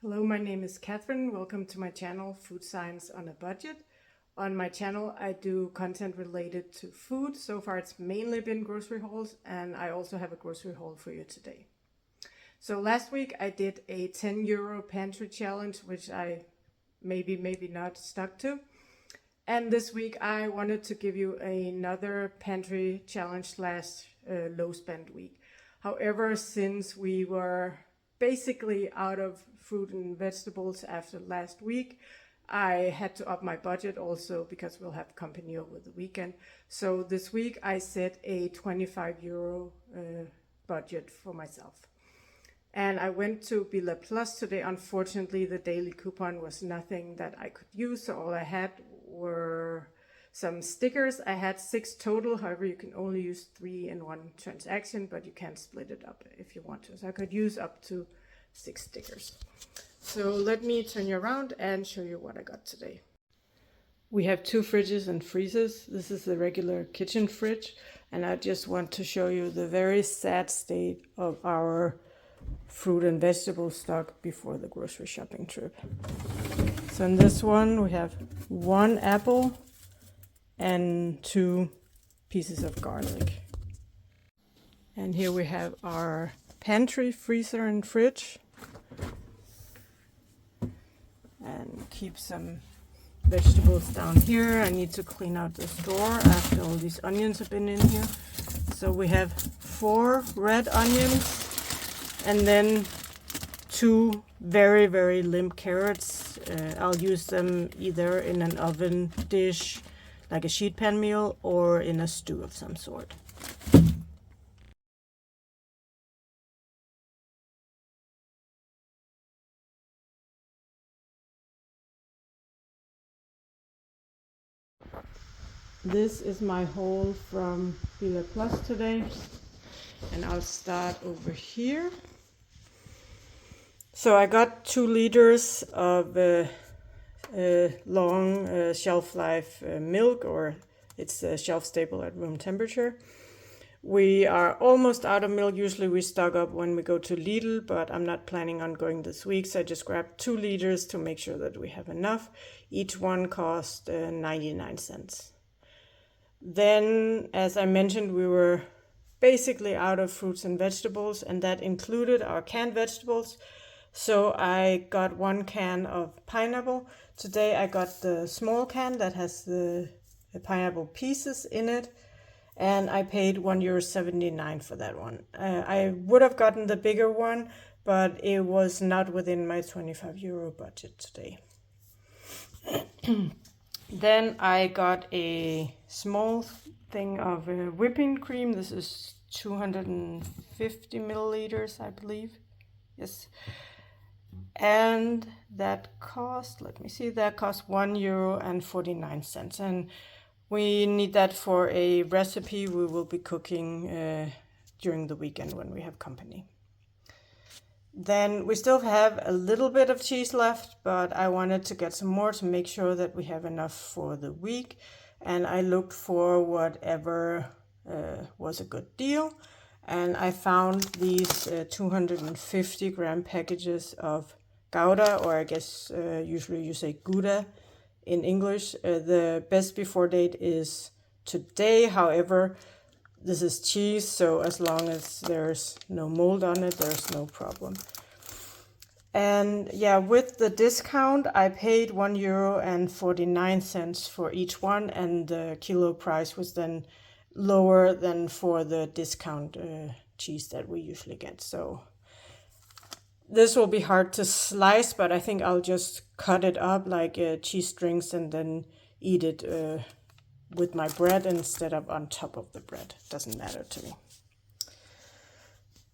Hello, my name is Catherine. Welcome to my channel, Food Science on a Budget. On my channel, I do content related to food. So far, it's mainly been grocery hauls, and I also have a grocery haul for you today. So last week, I did a €10 pantry challenge, which I maybe not stuck to. And this week, I wanted to give you another pantry challenge / low spend week. However, since we were basically out of fruit and vegetables after last week, I had to up my budget also because we'll have company over the weekend. So this week I set a €25 budget for myself. And I went to Billa Plus today. Unfortunately, the daily coupon was nothing that I could use, so all I had were some stickers. I had 6 total. However, you can only use 3 in one transaction, but you can split it up if you want to. So I could use up to 6 stickers. So let me turn you around and show you what I got today. We have 2 fridges and freezers. This is the regular kitchen fridge, and I just want to show you the very sad state of our fruit and vegetable stock before the grocery shopping trip. So in this one we have 1 apple and 2 pieces of garlic. And here we have our pantry, freezer and fridge. And keep some vegetables down here. I need to clean out this drawer after all these onions have been in here. So we have 4 red onions and then 2 very, very limp carrots. I'll use them either in an oven dish, like a sheet pan meal, or in a stew of some sort. This is my haul from Billa Plus today, and I'll start over here. So I got 2 liters of long shelf life milk, or it's shelf stable at room temperature. We are almost out of milk. Usually we stock up when we go to Lidl, but I'm not planning on going this week, so I just grabbed 2 liters to make sure that we have enough. Each one cost 99 cents. Then, as I mentioned, we were basically out of fruits and vegetables, and that included our canned vegetables. So I got 1 can of pineapple. Today I got the small can that has the pineapple pieces in it, and I paid €1.79 for that one. I would have gotten the bigger one, but it was not within my €25 budget today. Then I got a small thing of whipping cream. This is 250 milliliters, I believe. Yes. And that cost, let me see, that cost €1.49. And we need that for a recipe we will be cooking during the weekend when we have company. Then we still have a little bit of cheese left, but I wanted to get some more to make sure that we have enough for the week. And I looked for whatever was a good deal. And I found these 250 gram packages of Gouda, or I guess usually you say Gouda in English. The best before date is today. However, this is cheese, so as long as there's no mold on it, there's no problem. And yeah, with the discount, I paid €1.49 for each one, and the kilo price was then lower than for the discount cheese that we usually get. So this will be hard to slice, but I think I'll just cut it up like cheese strings and then eat it with my bread instead of on top of the bread. Doesn't matter to me.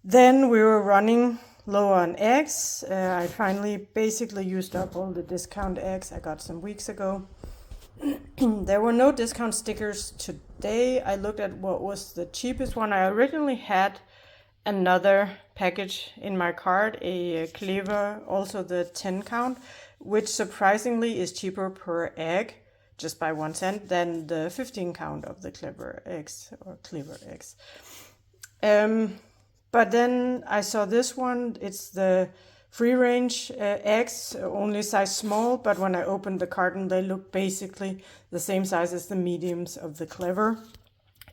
Then we were running low on eggs. I finally basically used up all the discount eggs I got some weeks ago. There were no discount stickers today. I looked at what was the cheapest one. I originally had another package in my cart, a Clever, also the 10 count, which surprisingly is cheaper per egg, just by 1 cent, than the 15 count of the Clever eggs or Clever eggs. But then I saw this one. It's the free-range eggs, only size small, but when I opened the carton, they look basically the same size as the mediums of the Clever.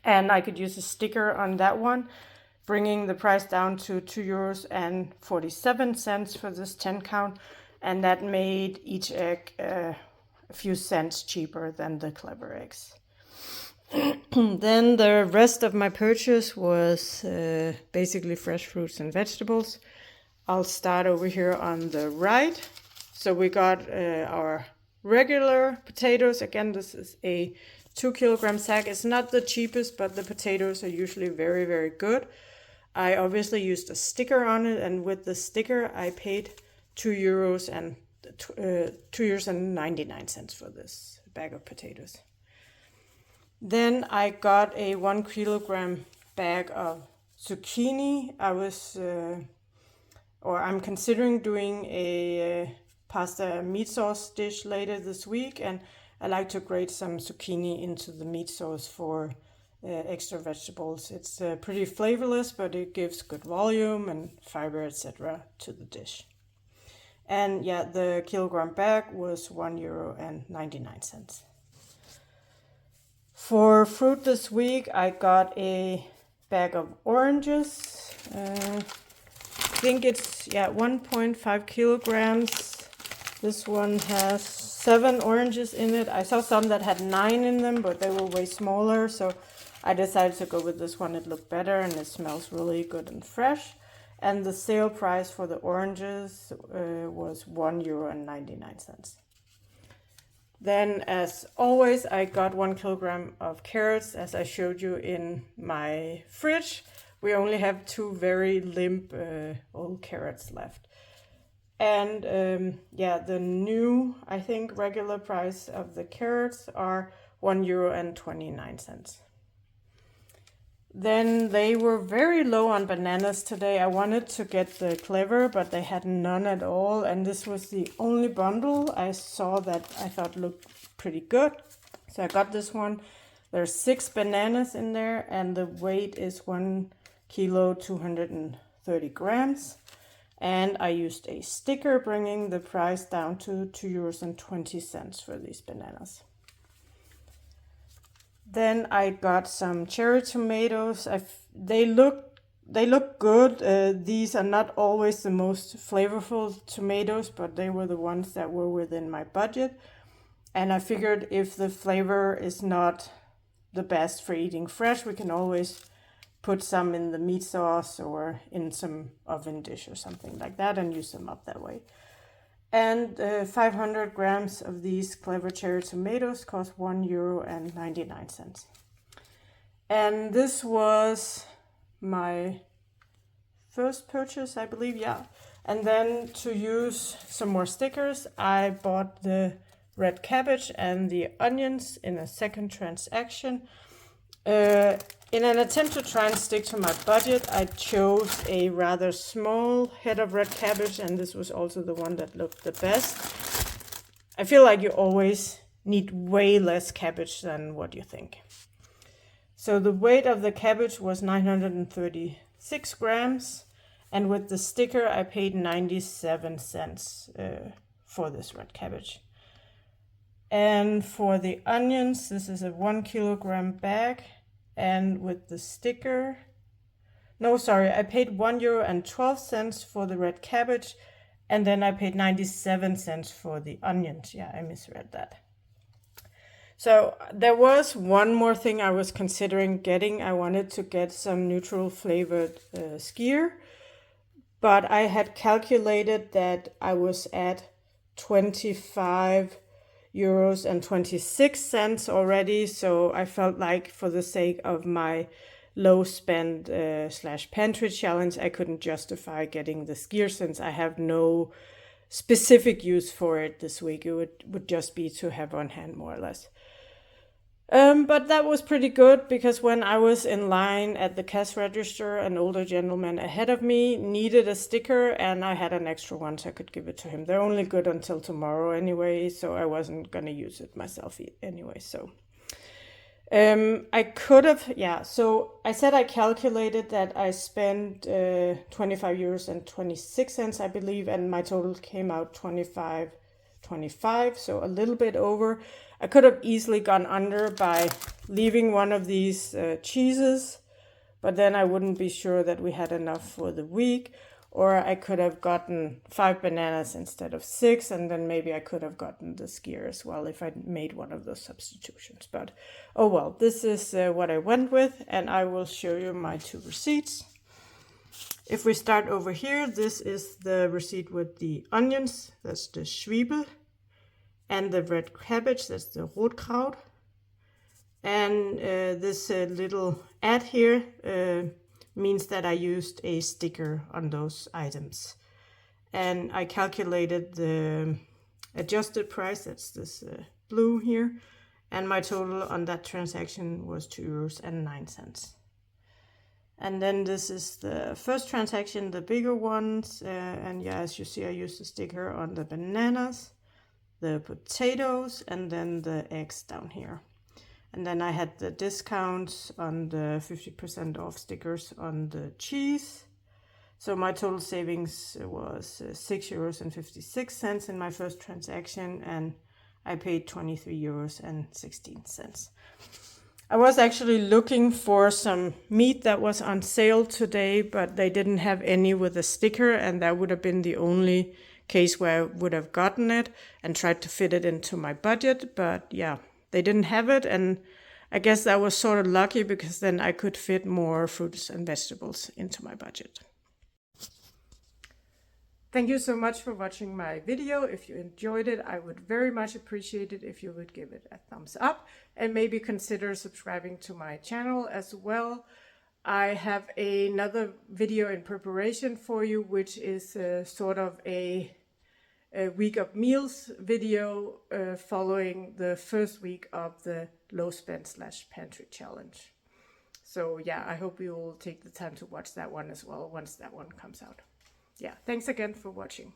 And I could use a sticker on that one, bringing the price down to €2.47 for this 10 count. And that made each egg a few cents cheaper than the Clever eggs. Then the rest of my purchase was basically fresh fruits and vegetables. I'll start over here on the right. So we got our regular potatoes. Again, this is a 2 kilogram sack. It's not the cheapest, but the potatoes are usually very, very good. I obviously used a sticker on it, and with the sticker I paid €2.99 for this bag of potatoes. Then I got a 1 kilogram bag of zucchini. I'm considering doing a pasta meat sauce dish later this week, and I like to grate some zucchini into the meat sauce for extra vegetables. It's pretty flavorless, but it gives good volume and fiber, etc. to the dish. And yeah, the kilogram bag was €1.99. For fruit this week, I got a bag of oranges. I think it's 1.5 kilograms. This one has 7 oranges in it. I saw some that had 9 in them, but they were way smaller, so I decided to go with this one. It looked better and it smells really good and fresh. And the sale price for the oranges was €1.99. Then, as always, I got 1 kilogram of carrots, as I showed you in my fridge. We only have 2 very limp old carrots left. And the new, I think, regular price of the carrots are €1.29. Then they were very low on bananas today. I wanted to get the Clever, but they had none at all. And this was the only bundle I saw that I thought looked pretty good. So I got this one. There's 6 bananas in there, and the weight is 1 kilo, 230 grams. And I used a sticker, bringing the price down to €2.20 for these bananas. Then I got some cherry tomatoes. They look good. These are not always the most flavorful tomatoes, but they were the ones that were within my budget. And I figured if the flavor is not the best for eating fresh, we can always put some in the meat sauce or in some oven dish or something like that and use them up that way. And 500 grams of these Clever cherry tomatoes cost €1.99. And this was my first purchase, I believe, yeah. And then to use some more stickers, I bought the red cabbage and the onions in a second transaction. In an attempt to try and stick to my budget, I chose a rather small head of red cabbage, and this was also the one that looked the best. I feel like you always need way less cabbage than what you think. So the weight of the cabbage was 936 grams, and with the sticker I paid 97 cents for this red cabbage. And for the onions, this is a 1 kilogram bag. And with the sticker, I paid €1.12 for the red cabbage, and then I paid 97 cents for the onions. Yeah, I misread that. So there was one more thing I was considering getting. I wanted to get some neutral flavored skyr, but I had calculated that I was at €25.26 already, so I felt like for the sake of my low spend / pantry challenge, I couldn't justify getting the skyr since I have no specific use for it this week. It would just be to have on hand, more or less. But that was pretty good, because when I was in line at the cash register, an older gentleman ahead of me needed a sticker, and I had an extra one, so I could give it to him. They're only good until tomorrow anyway, so I wasn't going to use it myself anyway. So I could have, yeah. So I said I calculated that I spent 25 euros and 26 cents, I believe, and my total came out 25.25, so a little bit over. I could have easily gone under by leaving one of these cheeses, but then I wouldn't be sure that we had enough for the week. Or I could have gotten 5 bananas instead of 6, and then maybe I could have gotten the skyr as well if I'd made one of those substitutions. But oh well, this is what I went with, and I will show you my 2 receipts. If we start over here, this is the receipt with the onions, that's the Zwiebel, and the red cabbage, that's the Rotkraut. And this little ad here means that I used a sticker on those items. And I calculated the adjusted price, that's this blue here, and my total on that transaction was 2.09 euros. And then this is the first transaction, the bigger ones, and yeah, as you see, I used a sticker on the bananas, the potatoes, and then the eggs down here. And then I had the discounts on the 50% off stickers on the cheese. So my total savings was 6.56 euros in my first transaction, and I paid 23.16 euros. I was actually looking for some meat that was on sale today, but they didn't have any with a sticker, and that would have been the only case where I would have gotten it and tried to fit it into my budget. But yeah, they didn't have it, and I guess that was sort of lucky because then I could fit more fruits and vegetables into my budget. Thank you so much for watching my video. If you enjoyed it, I would very much appreciate it if you would give it a thumbs up and maybe consider subscribing to my channel as well. I have another video in preparation for you, which is sort of a week of meals video following the first week of the low spend / pantry challenge. So yeah, I hope you will take the time to watch that one as well once that one comes out. Yeah, thanks again for watching.